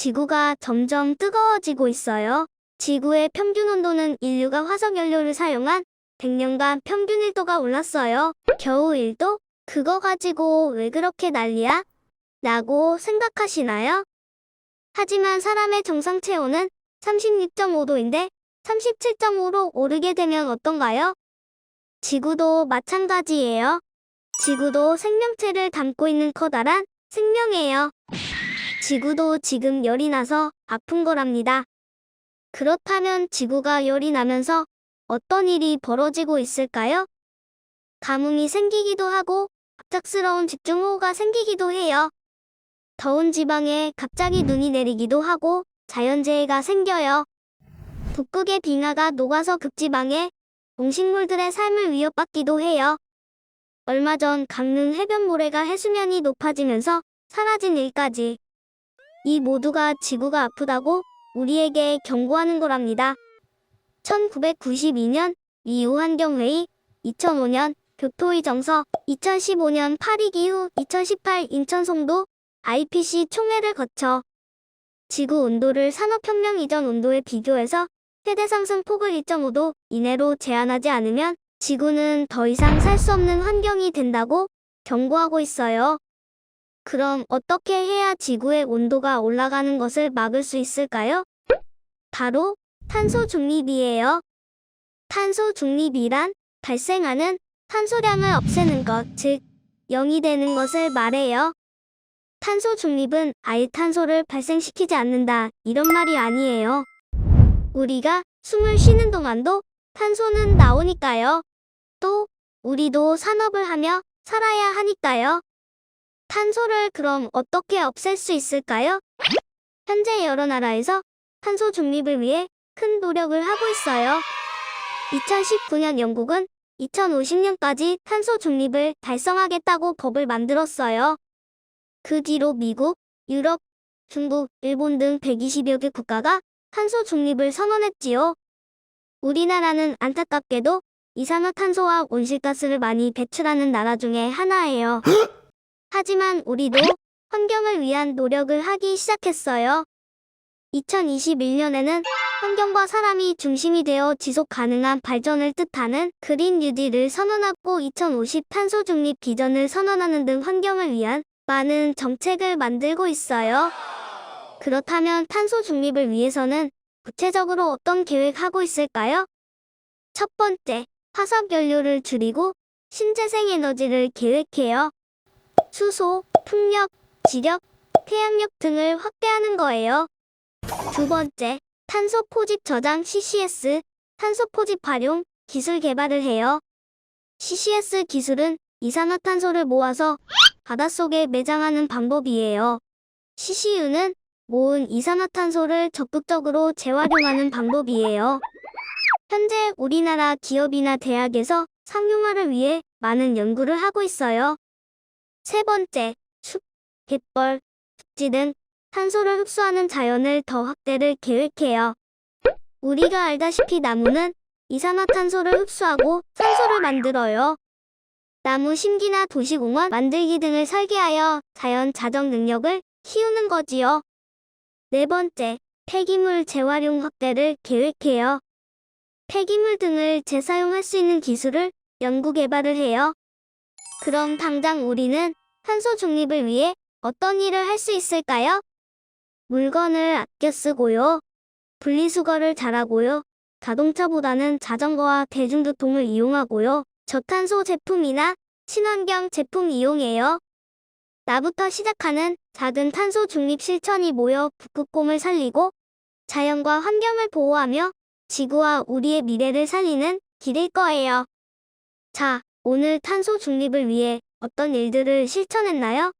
지구가 점점 뜨거워지고 있어요. 지구의 평균 온도는 인류가 화석연료를 사용한 100년간 평균 1도가 올랐어요. 겨우 1도? 그거 가지고 왜 그렇게 난리야? 라고 생각하시나요? 하지만 사람의 정상 체온은 36.5도인데 37.5로 오르게 되면 어떤가요? 지구도 마찬가지예요. 지구도 생명체를 담고 있는 커다란 생명이에요. 지구도 지금 열이 나서 아픈 거랍니다. 그렇다면 지구가 열이 나면서 어떤 일이 벌어지고 있을까요? 가뭄이 생기기도 하고 갑작스러운 집중호우가 생기기도 해요. 더운 지방에 갑자기 눈이 내리기도 하고 자연재해가 생겨요. 북극의 빙하가 녹아서 극지방에 동식물들의 삶을 위협받기도 해요. 얼마 전 강릉 해변 모래가 해수면이 높아지면서 사라진 일까지. 이 모두가 지구가 아프다고 우리에게 경고하는 거랍니다. 1992년 미우환경회의, 2005년 교토의 정서, 2015년 파리기후, 2018 인천 송도 IPC 총회를 거쳐 지구 온도를 산업혁명 이전 온도에 비교해서 최대 상승 폭을 1.5도 이내로 제한하지 않으면 지구는 더 이상 살 수 없는 환경이 된다고 경고하고 있어요. 그럼 어떻게 해야 지구의 온도가 올라가는 것을 막을 수 있을까요? 바로 탄소 중립이에요. 탄소 중립이란 발생하는 탄소량을 없애는 것, 즉 0이 되는 것을 말해요. 탄소 중립은 아예 탄소를 발생시키지 않는다, 이런 말이 아니에요. 우리가 숨을 쉬는 동안도 탄소는 나오니까요. 또 우리도 산업을 하며 살아야 하니까요. 탄소를 그럼 어떻게 없앨 수 있을까요? 현재 여러 나라에서 탄소 중립을 위해 큰 노력을 하고 있어요. 2019년 영국은 2050년까지 탄소 중립을 달성하겠다고 법을 만들었어요. 그 뒤로 미국, 유럽, 중국, 일본 등 120여 개 국가가 탄소 중립을 선언했지요. 우리나라는 안타깝게도 이산화탄소와 온실가스를 많이 배출하는 나라 중에 하나예요. 하지만 우리도 환경을 위한 노력을 하기 시작했어요. 2021년에는 환경과 사람이 중심이 되어 지속 가능한 발전을 뜻하는 그린 뉴딜을 선언하고 2050 탄소 중립 비전을 선언하는 등 환경을 위한 많은 정책을 만들고 있어요. 그렇다면 탄소 중립을 위해서는 구체적으로 어떤 계획하고 있을까요? 첫 번째, 화석연료를 줄이고 신재생에너지를 계획해요. 수소, 풍력, 지력, 태양력 등을 확대하는 거예요. 두 번째, 탄소 포집 저장 CCS, 탄소 포집 활용 기술 개발을 해요. CCS 기술은 이산화탄소를 모아서 바닷속에 매장하는 방법이에요. CCU는 모은 이산화탄소를 적극적으로 재활용하는 방법이에요. 현재 우리나라 기업이나 대학에서 상용화를 위해 많은 연구를 하고 있어요. 세 번째, 숲, 갯벌, 습지 등 탄소를 흡수하는 자연을 더 확대를 계획해요. 우리가 알다시피 나무는 이산화탄소를 흡수하고 산소를 만들어요. 나무 심기나 도시공원 만들기 등을 설계하여 자연 자정 능력을 키우는 거지요. 네 번째, 폐기물 재활용 확대를 계획해요. 폐기물 등을 재사용할 수 있는 기술을 연구 개발을 해요. 그럼 당장 우리는 탄소 중립을 위해 어떤 일을 할 수 있을까요? 물건을 아껴 쓰고요. 분리수거를 잘하고요. 자동차보다는 자전거와 대중교통을 이용하고요. 저탄소 제품이나 친환경 제품 이용해요. 나부터 시작하는 작은 탄소 중립 실천이 모여 북극곰을 살리고 자연과 환경을 보호하며 지구와 우리의 미래를 살리는 길일 거예요. 자, 오늘 탄소 중립을 위해 어떤 일들을 실천했나요?